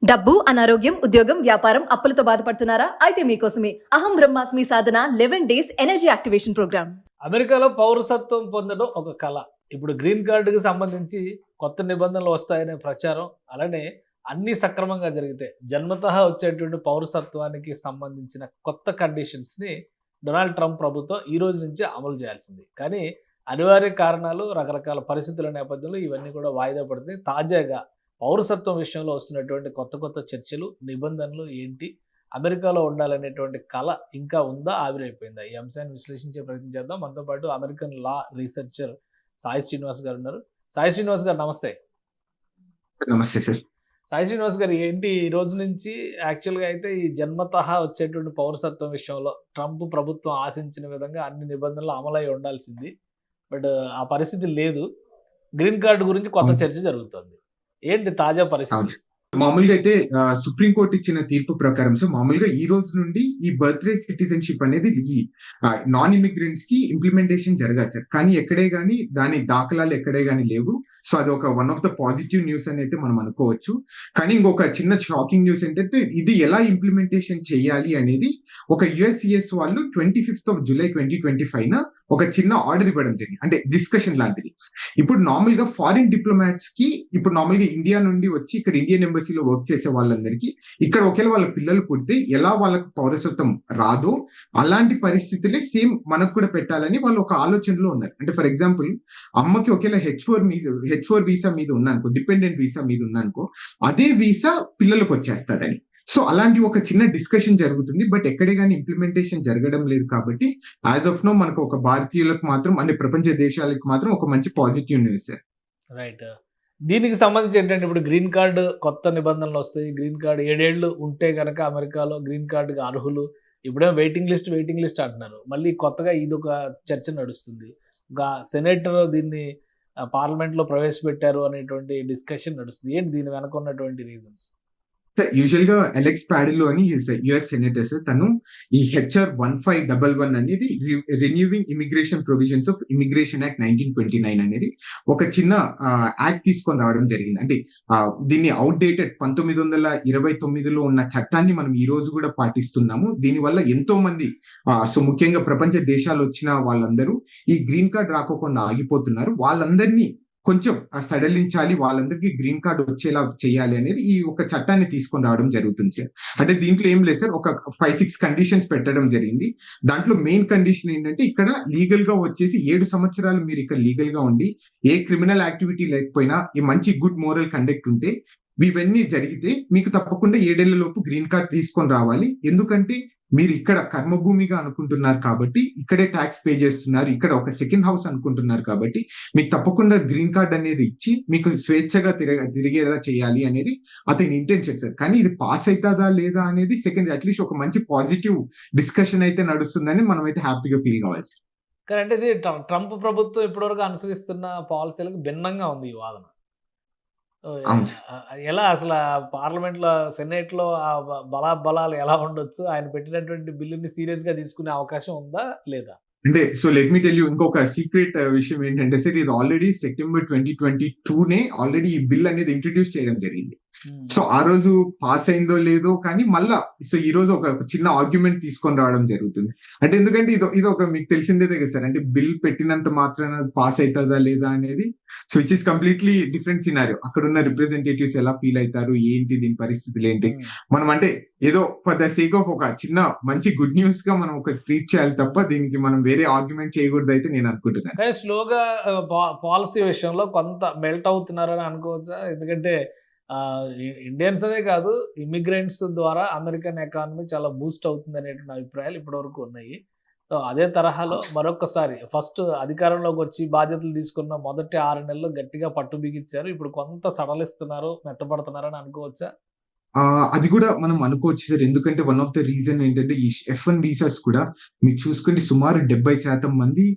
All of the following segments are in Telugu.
డబ్బు, అనారోగ్యం, ఉద్యోగం, వ్యాపారం, అప్పులతో బాధపడుతున్నారా? అయితే మీకోసమే అహం బ్రహ్మాస్మి సాధన 11 డేస్ ఎనర్జీ యాక్టివేషన్ ప్రోగ్రామ్. అమెరికాలో పౌరసత్వం పొందడం ఒక కళ. ఇప్పుడు గ్రీన్ కార్డుకి సంబంధించి కొత్త నిబంధనలు వస్తాయనే ప్రచారం, అలానే అన్నీ సక్రమంగా జరిగితే జన్మతః వచ్చేటువంటి పౌరసత్వానికి సంబంధించిన కొత్త కండిషన్స్ని డొనాల్డ్ ట్రంప్ ప్రభుత్వం ఈ రోజు నుంచి అమలు చేయాల్సింది. కానీ అనివార్య కారణాలు, రకరకాల పరిస్థితుల నేపథ్యంలో ఇవన్నీ కూడా వాయిదా పడుతుంది. తాజాగా పౌరసత్వం విషయంలో వస్తున్నటువంటి కొత్త కొత్త చర్చలు, నిబంధనలు ఏంటి? అమెరికాలో ఉండాలనేటువంటి కళ ఇంకా ఉందా? ఆవిరైపోయిందా? ఈ అంశాన్ని విశ్లేషించే ప్రయత్నం చేద్దాం. మనతో పాటు అమెరికన్ లా రీసెర్చర్ సాయి శ్రీనివాస్ గారు ఉన్నారు. సాయి శ్రీనివాస్ గారు నమస్తే. నమస్తే సార్. సాయి శ్రీనివాస్ గారు, ఏంటి ఈ రోజు నుంచి యాక్చువల్గా అయితే ఈ జన్మతః వచ్చేటువంటి పౌరసత్వం విషయంలో ట్రంప్ ప్రభుత్వం ఆశించిన విధంగా అన్ని నిబంధనలు అమలై ఉండాల్సింది. బట్ ఆ పరిస్థితి లేదు. గ్రీన్ కార్డు గురించి కొత్త చర్చ జరుగుతుంది. ఏంటి తాజా పరిస్థితి? మామూలుగా అయితే సుప్రీం కోర్టు ఇచ్చిన తీర్పు ప్రకారం సో మామూలుగా ఈ రోజు నుండి ఈ బర్త్ రైట్ సిటిజన్షిప్ అనేది ఈ నాన్ ఇమిగ్రెంట్స్ కి ఇంప్లిమెంటేషన్ జరగాలి సార్. కానీ ఎక్కడే గానీ దాని దాఖలాలు ఎక్కడే గానీ లేవు. సో అది ఒక one of the positive news అని అయితే మనం అనుకోవచ్చు. కానీ ఇంకొక చిన్న షాకింగ్ న్యూస్ ఏంటంటే ఇది ఎలా ఇంప్లిమెంటేషన్ చేయాలి అనేది ఒక యుఎస్సిఎస్ వాళ్ళు 25th జూలై 2025 ఒక చిన్న ఆర్డర్ ఇవ్వడం జరిగింది. అంటే డిస్కషన్ లాంటిది. ఇప్పుడు నార్మల్ గా ఫారిన్ డిప్లొమాట్స్ కి ఇప్పుడు నార్మల్ గా ఇండియా నుండి వచ్చి ఇక్కడ ఇండియన్ ఎంబసీలో వర్క్ చేసే వాళ్ళందరికీ ఇక్కడ ఒకవేళ వాళ్ళ పిల్లలు పుడితే ఎలా వాళ్ళకు పౌరసత్వం రాదో అలాంటి పరిస్థితులే సేమ్ మనకు కూడా పెట్టాలని వాళ్ళు ఒక ఆలోచనలో ఉన్నారు. అంటే ఫర్ ఎగ్జాంపుల్ అమ్మకి ఒకేలా హెచ్4 వీసా మీద ఉన్నానుకో, డిపెండెంట్ వీసా మీద ఉన్నానుకో, అదే వీసా పిల్లలకు వచ్చేస్తాడని. సో అలాంటి ఒక చిన్న డిస్కషన్ జరుగుతుంది. బట్ ఎక్కడే కానీ ఇంప్లిమెంటేషన్ జరగడం లేదు. కాబట్టి యాజ్ ఆఫ్ నో మనకు ఒక భారతీయులకు మాత్రం అంటే ప్రపంచ దేశాలకు మాత్రం ఒక మంచి పాజిటివ్ న్యూస్ సార్. రైట్. దీనికి సంబంధించి ఏంటంటే ఇప్పుడు గ్రీన్ కార్డు కొత్త నిబంధనలు వస్తాయి. గ్రీన్ కార్డు 7 ఏళ్ళు ఉంటే కనుక అమెరికాలో గ్రీన్ కార్డుకి అర్హులు. ఇప్పుడేమో వెయిటింగ్ లిస్ట్ అంటున్నారు. మళ్ళీ కొత్తగా ఇదొక చర్చ నడుస్తుంది. ఒక సెనేటర్ దీన్ని పార్లమెంట్లో ప్రవేశపెట్టారు అనేటువంటి డిస్కషన్ నడుస్తుంది. ఏంటి దీని వెనక ఉన్నటువంటి రీజన్స్? యూజువల్ గా అలెక్స్ పాడిలో అని యుఎస్ సెనేటర్ సార్, తను ఈ హెచ్ఆర్ 1511 అనేది రెన్యూవింగ్ immigration provisions of immigration act 1929 అనేది ఒక చిన్న యాక్ట్ తీసుకొని రావడం జరిగింది. అంటే దీన్ని అవుట్డేటెడ్ 1929లో ఉన్న చట్టాన్ని మనం ఈ రోజు కూడా పాటిస్తున్నాము. దీనివల్ల ఎంతో మంది సో ముఖ్యంగా ప్రపంచ దేశాలు వచ్చిన వాళ్ళందరూ ఈ గ్రీన్ కార్డ్ రాకోకుండా ఆగిపోతున్నారు. వాళ్ళందరినీ కొంచెం సడలించాలి, వాళ్ళందరికీ గ్రీన్ కార్డ్ వచ్చేలా చేయాలి అనేది ఈ ఒక చట్టాన్ని తీసుకొని రావడం జరుగుతుంది సార్. అంటే దీంట్లో ఏం లేదు సార్, ఒక 5-6 కండిషన్స్ పెట్టడం జరిగింది. దాంట్లో మెయిన్ కండిషన్ ఏంటంటే ఇక్కడ లీగల్ గా వచ్చేసి 7 సంవత్సరాలు మీరు ఇక్కడ లీగల్ గా ఉండి ఏ క్రిమినల్ యాక్టివిటీ లేకపోయినా ఈ మంచి గుడ్ మోరల్ కండక్ట్ ఉంటే ఇవన్నీ జరిగితే మీకు తప్పకుండా 7 ఏళ్ల లోపు గ్రీన్ కార్డ్ తీసుకొని రావాలి. ఎందుకంటే మీరు ఇక్కడ కర్మభూమిగా అనుకుంటున్నారు కాబట్టి ఇక్కడే ట్యాక్స్ పే చేస్తున్నారు, ఇక్కడ ఒక సెకండ్ హౌస్ అనుకుంటున్నారు కాబట్టి మీకు తప్పకుండా గ్రీన్ కార్డ్ అనేది ఇచ్చి మీకు స్వేచ్ఛగా తిరిగేలా చేయాలి అనేది అతని ఇంటెన్షన్ సార్. కానీ ఇది పాస్ అవుతుందా లేదా అనేది సెకండ్, అట్లీస్ట్ ఒక మంచి పాజిటివ్ డిస్కషన్ అయితే నడుస్తుందని మనం అయితే హ్యాపీగా ఫీల్ కావాలి సార్. కానీ అంటే ఇది ట్రంప్ ప్రభుత్వం ఇప్పటివరకు అనుసరిస్తున్న పాలసీలకు భిన్నంగా ఉంది ఈ వాదన. ఎలా అసలు పార్లమెంట్లో, సెనేట్లో ఆ బలాలు ఎలా ఉండొచ్చు? ఆయన పెట్టినటువంటి బిల్లుని సీరియస్ గా తీసుకునే అవకాశం ఉందా లేదా? అంటే so let me tell you ఇంకొక సీక్రెట్ విషయం ఏంటంటే సార్, ఇది ఆల్రెడీ సెప్టెంబర్ 2022 ఆల్రెడీ ఈ బిల్ అనేది ఇంట్రడ్యూస్ చేయడం జరిగింది. సో ఆ రోజు పాస్ అయిందో లేదో కానీ మళ్ళా సో ఈ రోజు ఒక చిన్న ఆర్గ్యుమెంట్ తీసుకొని రావడం జరుగుతుంది. అంటే ఎందుకంటే ఇది ఒక మీకు తెలిసిందేదే కదా సార్, అంటే బిల్ పెట్టినంత మాత్రాన పాస్ అవుతుందా లేదా అనేది. So it is completely different scenario. అక్కడ ఉన్న రిప్రజెంటేటివ్స్ ఎలా ఫీల్ అవుతారు, ఏంటి దీని పరిస్థితులు ఏంటి, మనం అంటే ఏదో ఫర్ ద సేక్ ఆఫ్ ఒక చిన్న మంచి గుడ్ న్యూస్ గా మనం ఒక ట్రీట్ చేయాలి తప్ప దీనికి మనం వేరే ఆర్గ్యుమెంట్ చేయకూడదు అయితే నేను అనుకుంటున్నాను. స్లోగా పాలసీ విషయంలో కొంత మెల్ట్ అవుతున్నారని అనుకోవచ్చా? ఎందుకంటే ఇండియన్స్ అనే కాదు, ఇమిగ్రెంట్స్ ద్వారా అమెరికన్ ఎకానమీ చాలా బూస్ట్ అవుతుంది అనేటువంటి అభిప్రాయాలు ఇప్పటివరకు ఉన్నాయి. సో అదే తరహాలో మరొకసారి ఫస్ట్ అధికారంలోకి వచ్చి బాధ్యతలు తీసుకున్న మొదటి 6 నెలలు గట్టిగా పట్టు బిగించారు. ఇప్పుడు కొంత సడలిస్తున్నారు, మెత్తపడుతున్నారు అని అనుకోవచ్చా? అది కూడా మనం అనుకోవచ్చు సార్. ఎందుకంటే వన్ ఆఫ్ ద రీజన్ ఏంటంటే ఈ F1 వీసాస్ కూడా మీరు చూసుకుంటే సుమారు 70% మంది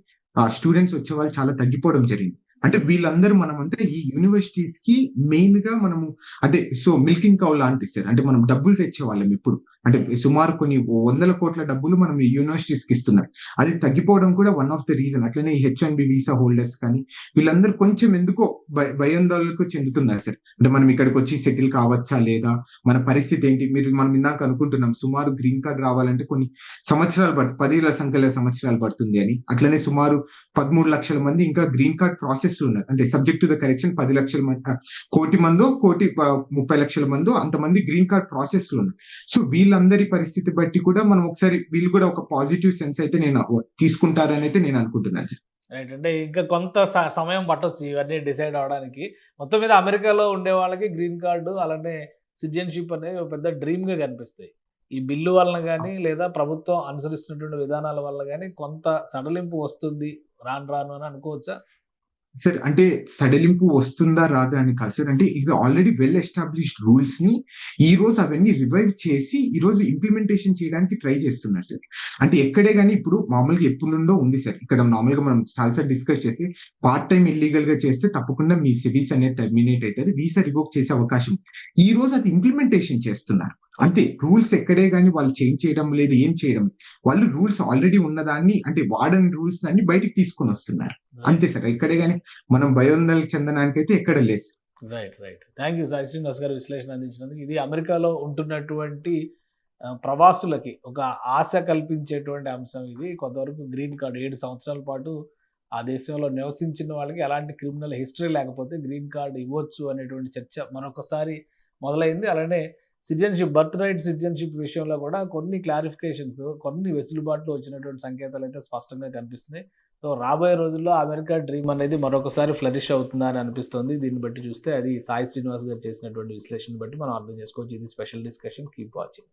స్టూడెంట్స్ వచ్చే వాళ్ళు చాలా తగ్గిపోవడం జరిగింది. అంటే వీళ్ళందరూ మనమంతా ఈ యూనివర్సిటీస్ కి మెయిన్ గా మనము అంటే సో మిల్కింగ్ కౌ లాంటి సార్, అంటే మనం డబ్బులు తెచ్చే వాళ్ళం ఇప్పుడు. అంటే సుమారు కొన్ని వందల కోట్ల డబ్బులు మనం ఈ యూనివర్సిటీస్ కి ఇస్తున్నారు. అది తగ్గిపోవడం కూడా వన్ ఆఫ్ ద రీజన్. అట్లనే ఈ H1B వీసా హోల్డర్స్ కానీ వీళ్ళందరూ కొంచెం ఎందుకో భయాందోళనకు చెందుతున్నారు సార్. అంటే మనం ఇక్కడికి వచ్చి సెటిల్ కావచ్చా లేదా, మన పరిస్థితి ఏంటి, మనం ఇందాక అనుకుంటున్నాం సుమారు గ్రీన్ కార్డ్ రావాలంటే కొన్ని సంవత్సరాలు 10 సంఖ్యల సంవత్సరాలు పడుతుంది అని. అట్లనే సుమారు 13 లక్షల మంది ఇంకా గ్రీన్ కార్డ్ ప్రాసెస్ లో ఉన్నారు. అంటే సబ్జెక్ట్ టు ద కరెక్షన్ 10 లక్షల మంది, 1,30 లక్షల మందో అంతమంది గ్రీన్ కార్డ్ ప్రాసెస్ లో ఉన్నారు. సో వీళ్ళందరి పరిస్థితి బట్టి కూడా మనం ఒకసారి వీళ్ళు కూడా ఒక పాజిటివ్ సెన్స్ అయితే తీసుకుంటారని అయితే నేను అనుకుంటున్నాను సార్. రైట్. అంటే ఇంకా కొంత సమయం పట్టొచ్చు ఇవన్నీ డిసైడ్ అవడానికి. మొత్తం మీద అమెరికాలో ఉండే వాళ్ళకి గ్రీన్ కార్డు అలానే సిటిజన్షిప్ అనేది ఒక పెద్ద డ్రీమ్గా కనిపిస్తాయి. ఈ బిల్లు వలన కానీ లేదా ప్రభుత్వం అనుసరిస్తున్నటువంటి విధానాల వల్ల కానీ కొంత సడలింపు వస్తుంది రాను అని అనుకోవచ్చా? సార్ అంటే సడలింపు వస్తుందా రాదా అని కాదు సార్. అంటే ఇది ఆల్రెడీ వెల్ ఎస్టాబ్లిష్డ్ రూల్స్ ని ఈ రోజు అవన్నీ రివైవ్ చేసి ఈ రోజు ఇంప్లిమెంటేషన్ చేయడానికి ట్రై చేస్తున్నారు సార్. అంటే ఎక్కడే కానీ ఇప్పుడు మామూలుగా ఎప్పుడు నుండో ఉంది సార్. ఇక్కడ నార్మల్ గా మనం చాలాసార్లు డిస్కస్ చేసి పార్ట్ టైం ఇల్లీగల్ గా చేస్తే తప్పకుండా మీ సిటీస్ అనేది టర్మినేట్ అవుతుంది, వీసా రివోక్ చేసే అవకాశం. ఈ రోజు అది ఇంప్లిమెంటేషన్ చేస్తున్నారు అంతే. రూల్స్ ఎక్కడే కానీ వాళ్ళు చేంజ్ చేయడం లేదు, ఏం చేయడం. వాళ్ళు రూల్స్ ఆల్రెడీ ఉన్నదాన్ని అంటే వాడని రూల్స్ దాన్ని బయటికి తీసుకొని వస్తున్నారు అంతే సార్. ఎక్కడే కానీ మనం భయోందనకు చెందడానికి అయితే ఎక్కడ లేదు. Right. Thank you Sai Srinivas గారు విశ్లేషణ అందించినందుకు. ఇది అమెరికాలో ఉంటున్నటువంటి ప్రవాసులకి ఒక ఆశ కల్పించేటువంటి అంశం ఇది. కొంతవరకు గ్రీన్ కార్డు 7 సంవత్సరాల పాటు ఆ దేశంలో నివసించిన వాళ్ళకి ఎలాంటి క్రిమినల్ హిస్టరీ లేకపోతే గ్రీన్ కార్డు ఇవ్వచ్చు అనేటువంటి చర్చ మరొకసారి మొదలైంది. అలానే బర్త్ రైట్ సిటిజన్షిప్ విషయంలో కూడా కొన్ని క్లారిఫికేషన్స్, కొన్ని వెసులుబాట్లు వచ్చినటువంటి సంకేతాలు అయితే స్పష్టంగా కనిపిస్తున్నాయి. సో రాబోయే రోజుల్లో అమెరికా డ్రీమ్ అనేది మరొకసారి ఫ్లరిష్ అవుతుందా అని అనిపిస్తుంది. దీన్ని బట్టి చూస్తే అది సాయి శ్రీనివాస్ గారు చేసినటువంటి విశ్లేషణ బట్టి మనం అర్థం చేసుకోవచ్చు. ఇది స్పెషల్ డిస్కషన్. Keep watching.